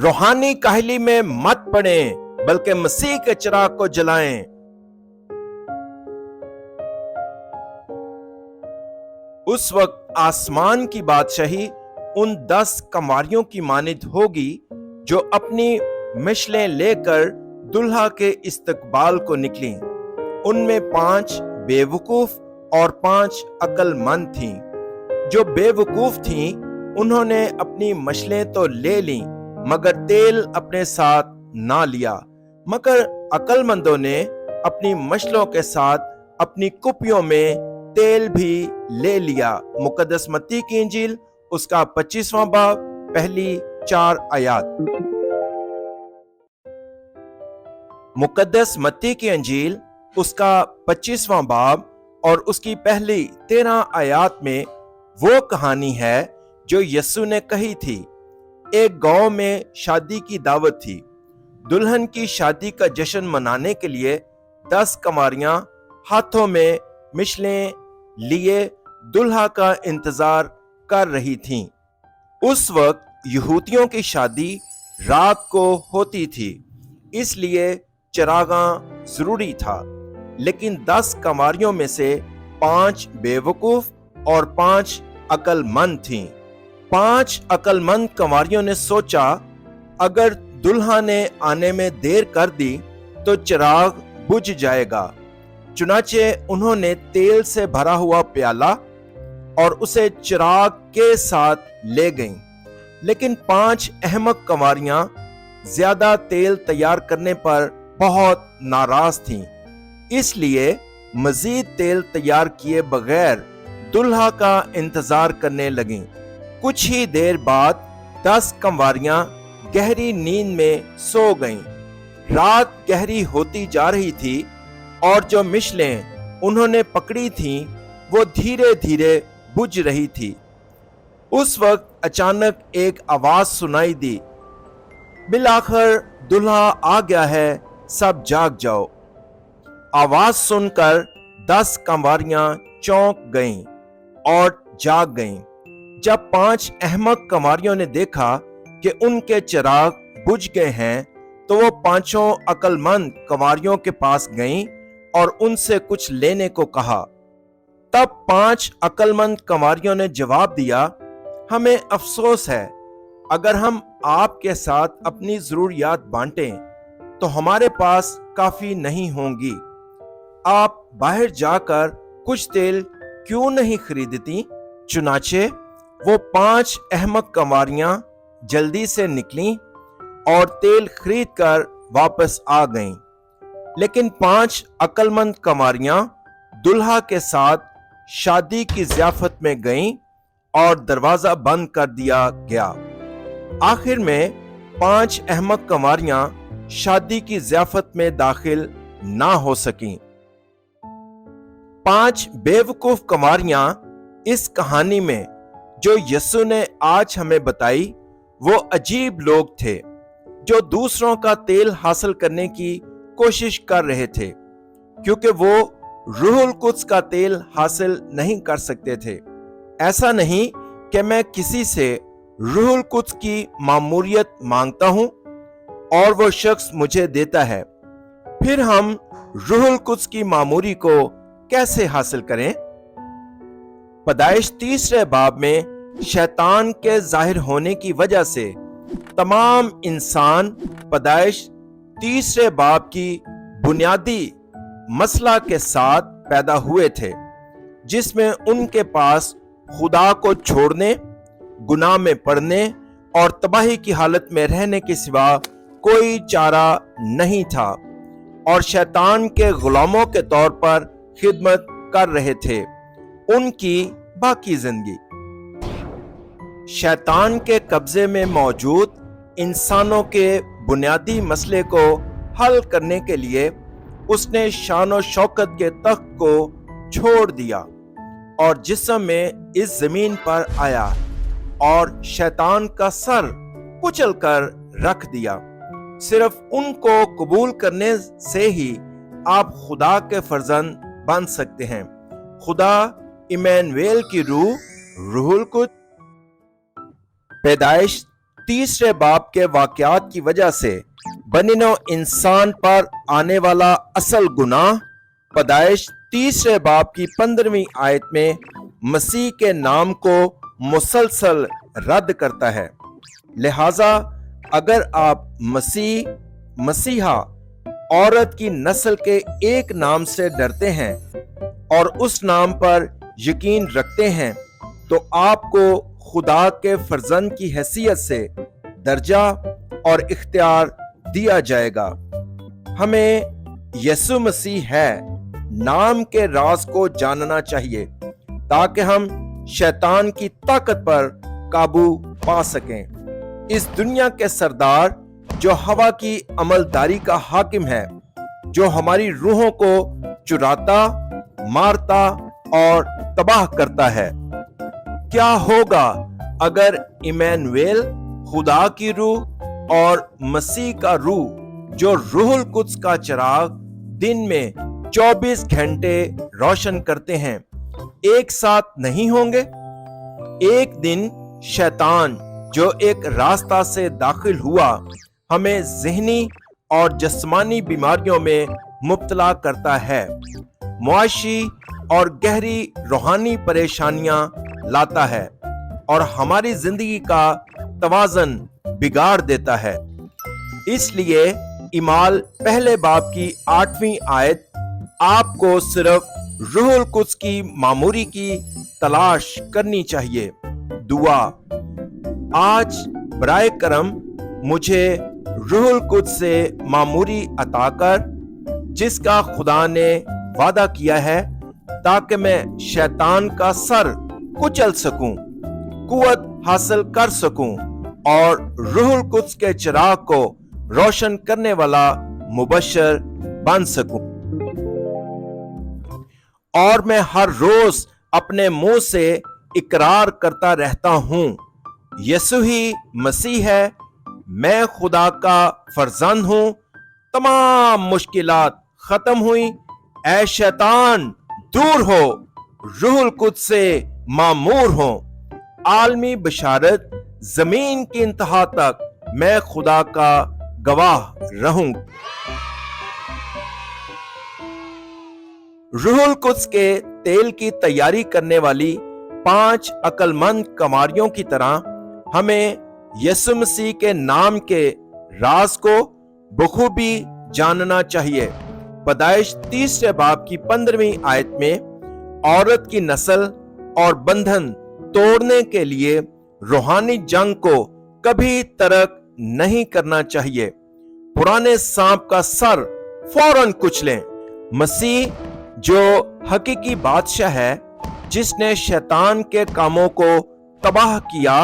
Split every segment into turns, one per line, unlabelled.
روحانی کاہلی میں مت پڑیں بلکہ مسیح کے چراغ کو جلائیں۔ اس وقت آسمان کی بادشاہی ان 10 کماریوں کی مانند ہوگی جو اپنی مشلیں لے کر دلہا کے استقبال کو نکلیں۔ ان میں 5 بے وقوف اور 5 عقل مند تھیں۔ جو بے وقوف تھیں انہوں نے اپنی مشلیں تو لے لیں مگر تیل اپنے ساتھ نہ لیا، مگر عقل مندوں نے اپنی مشلوں کے ساتھ اپنی کپیوں میں تیل بھی لے لیا۔ مقدس متی کی انجیل اس کا 25واں باب پہلی 4 آیات۔ مقدس متی کی انجیل اس کا 25واں باب اور اس کی پہلی 13 آیات میں وہ کہانی ہے جو یسوع نے کہی تھی۔ ایک گاؤں میں شادی کی دعوت تھی۔ دلہن کی شادی کا جشن منانے کے لیے 10 کماریاں ہاتھوں میں مشلیں لیے دلہا کا انتظار کر رہی تھیں۔ اس وقت یہودیوں کی شادی رات کو ہوتی تھی، اس لیے چراغاں ضروری تھا۔ لیکن 10 کماریوں میں سے 5 بے وقوف اور 5 عقل مند تھیں۔ 5 عقل مند کماریوں نے سوچا اگر دلہا نے آنے میں دیر کر دی تو چراغ بجھ جائے گا، چنانچہ انہوں نے تیل سے بھرا ہوا پیالہ اور اسے چراغ کے ساتھ لے گئیں۔ لیکن 5 احمق کماریاں زیادہ تیل تیار کرنے پر بہت ناراض تھیں، اس لیے مزید تیل تیار کیے بغیر دلہا کا انتظار کرنے لگیں۔ کچھ ہی دیر بعد 10 کماریاں گہری نیند میں سو گئیں۔ رات گہری ہوتی جا رہی تھی اور جو مشلیں انہوں نے پکڑی تھیں وہ دھیرے دھیرے بجھ رہی تھی۔ اس وقت اچانک ایک آواز سنائی دی، بالآخر دلہا آ گیا ہے، سب جاگ جاؤ۔ آواز سن کر 10 کماریاں چونک گئیں اور جاگ گئیں۔ جب 5 احمق کماریوں نے دیکھا کہ ان کے چراغ بجھ گئے ہیں تو وہ 5 عقل مند کماریوں کے پاس گئیں اور ان سے کچھ لینے کو کہا۔ تب 5 عقل مند کماریوں نے جواب دیا، ہمیں افسوس ہے، اگر ہم آپ کے ساتھ اپنی ضروریات بانٹیں تو ہمارے پاس کافی نہیں ہوں گی۔ آپ باہر جا کر کچھ تیل کیوں نہیں خریدتی؟ چنانچہ وہ 5 احمق کماریاں جلدی سے نکلیں اور تیل خرید کر واپس آ گئیں۔ لیکن 5 عقل مند کماریاں دلہا کے ساتھ شادی کی ضیافت میں گئیں اور دروازہ بند کر دیا گیا۔ آخر میں 5 احمق کماریاں شادی کی ضیافت میں داخل نہ ہو سکیں۔ 5 بے وقوف کماریاں اس کہانی میں جو یسوع نے آج ہمیں بتائی وہ عجیب لوگ تھے جو دوسروں کا تیل حاصل کرنے کی کوشش کر رہے تھے، کیونکہ وہ روح القدس کا تیل حاصل نہیں کر سکتے تھے۔ ایسا نہیں کہ میں کسی سے روح القدس کی ماموریت مانگتا ہوں اور وہ شخص مجھے دیتا ہے، پھر ہم روح القدس کی ماموری کو کیسے حاصل کریں؟ پیدائش 3 باب میں شیطان کے ظاہر ہونے کی وجہ سے تمام انسان پیدائش 3 باب کی بنیادی مسئلہ کے ساتھ پیدا ہوئے تھے، جس میں ان کے پاس خدا کو چھوڑنے، گناہ میں پڑنے اور تباہی کی حالت میں رہنے کے سوا کوئی چارہ نہیں تھا، اور شیطان کے غلاموں کے طور پر خدمت کر رہے تھے ان کی باقی زندگی۔ شیطان کے قبضے میں موجود انسانوں کے بنیادی مسئلے کو حل کرنے کے لیے اس نے شان و شوکت کے تخت کو چھوڑ دیا اور جسم میں اس زمین پر آیا اور شیطان کا سر کچل کر رکھ دیا۔ صرف ان کو قبول کرنے سے ہی آپ خدا کے فرزند بن سکتے ہیں۔ خدا ایمانویل کی روح القدس پیدائش तीसरे बाब के वाकयात की वजह से बनी नौ इंसान पर आने वाला असल गुनाह पैदाइश तीसरे बाब की 15वीं आयत में मसीह के नाम को मुसलसल रद्द करता है। लिहाजा अगर आप मसीहा औरत की नस्ल के एक नाम से डरते हैं और उस नाम पर यकीन रखते हैं तो आपको खुदा के फर्जंद की हैसियत से दर्जा और इख्तियार दिया जाएगा। हमें यीशु मसीह है नाम के राज को जानना चाहिए ताकि हम शैतान की ताकत पर काबू पा सकें। इस दुनिया के सरदार जो हवा की अमलदारी का हाकिम है, जो हमारी रूहों को चुराता, मारता और तबाह करता है। क्या होगा अगर इमैनुएल खुदा की रूह और मसीह का रूह जो रूहुल कुद्स का चिराग दिन में 24 घंटे रोशन करते हैं एक साथ नहीं होंगे? एक दिन शैतान जो एक रास्ता से दाखिल हुआ हमें ज़हनी और जिस्मानी बीमारियों में मुब्तला करता है, मुआशी और गहरी रूहानी परेशानियां लाता है और हमारी जिंदगी का तवाज़न बिगाड़ देता है। इसलिए इमाल पहले बाब की 8वीं आयत आपको सिर्फ रूहुल कुद्स की मामूरी की तलाश करनी चाहिए। दुआ, आज बराए करम मुझे रूहुल कुद्स से मामूरी अता कर जिसका खुदा ने वादा किया है, ताकि मैं शैतान का सर कुचल सकूं, कुव्वत हासिल कर सकूं और रूहुल कुद्स के चिराग को रोशन करने वाला मुबश्शिर बन सकूं। और मैं हर रोज अपने मुंह से इकरार करता रहता हूं, यीशु ही मसीह है, मैं खुदा का फर्जंद हूं, तमाम मुश्किलात खत्म हुई, ऐ शैतान दूर हो, रूहुल कुद्स से मामूर हो। आलमी बशारत जमीन की इंतहा तक मैं खुदा का गवाह रहूंगा। रूहुल कुद्स के तेल की तैयारी करने वाली 5 अक्लमंद कमारियों की तरह हमें यीशु मसीह के नाम के राज को बखूबी जानना चाहिए। पैदाइश तीसरे बाब की 15वीं आयत में औरत की नस्ल और बंधन तोड़ने के लिए रूहानी जंग को कभी तर्क नहीं करना चाहिए। पुराने सांप का सर फौरन कुचलें। मसीह जो हकीकी बादशाह है, जिसने शैतान के कामों को तबाह किया,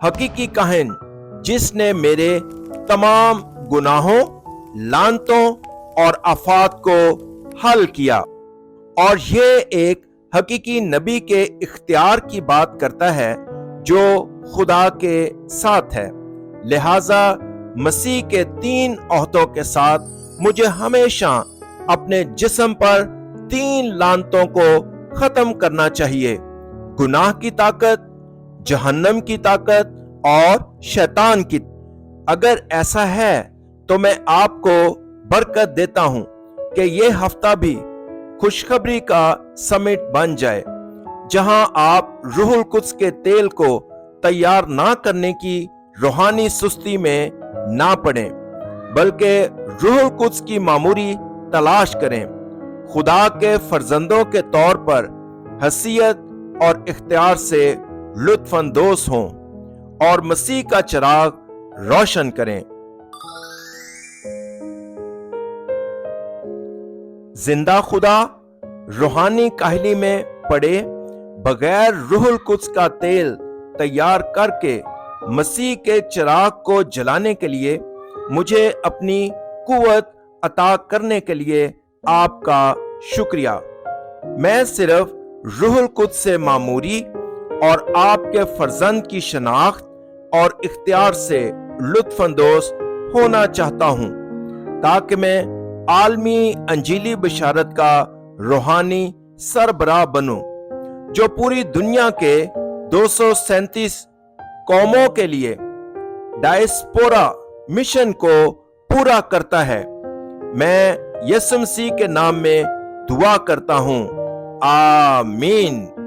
हकीकी काहिन जिसने मेरे तमाम गुनाहों, लानतों और आफात को हल किया, और ये एक हकीकी नबी के इख्तियार की बात करता है जो खुदा के साथ है। लिहाजा मसीह के 3 ओहदों के साथ मुझे हमेशा अपने जिस्म पर 3 लानतों को खत्म करना चाहिए: गुनाह की ताकत, जहन्नम की ताकत और शैतान की। अगर ऐसा है तो मैं आपको बरकत देता हूं कि ये हफ्ता भी खुशखबरी का समिट बन जाए, जहां आप रूहुल कुद्स के तेल को तैयार ना करने की रूहानी सुस्ती में ना पड़ें, बल्कि रूहुल कुद्स की मामूरी तलाश करें, खुदा के फर्जंदों के तौर पर हैसियत और इख्तियार से लुत्फानंदोज हों और मसीह का चिराग रोशन करें। जिंदा खुदा रूहानी काहली में पड़े बगैर रूहुल कुद्स का तेल तैयार करके मसीह के चिराग को जलाने के लिए मुझे अपनी कुव्वत अता करने के लिए आपका शुक्रिया। मैं सिर्फ रूहुल कुद्स से मामूरी और आपके फर्जंद की शनाख्त और इख्तियार से लुत्फानंदोज होना चाहता हूं, ताकि मैं आलमी अंजीली बशारत का रूहानी सरबराह बनूं, जो पूरी दुनिया के 237 कौमों के लिए डायस्पोरा मिशन को पूरा करता है। मैं यीशु मसीह के नाम में दुआ करता हूं, आमीन।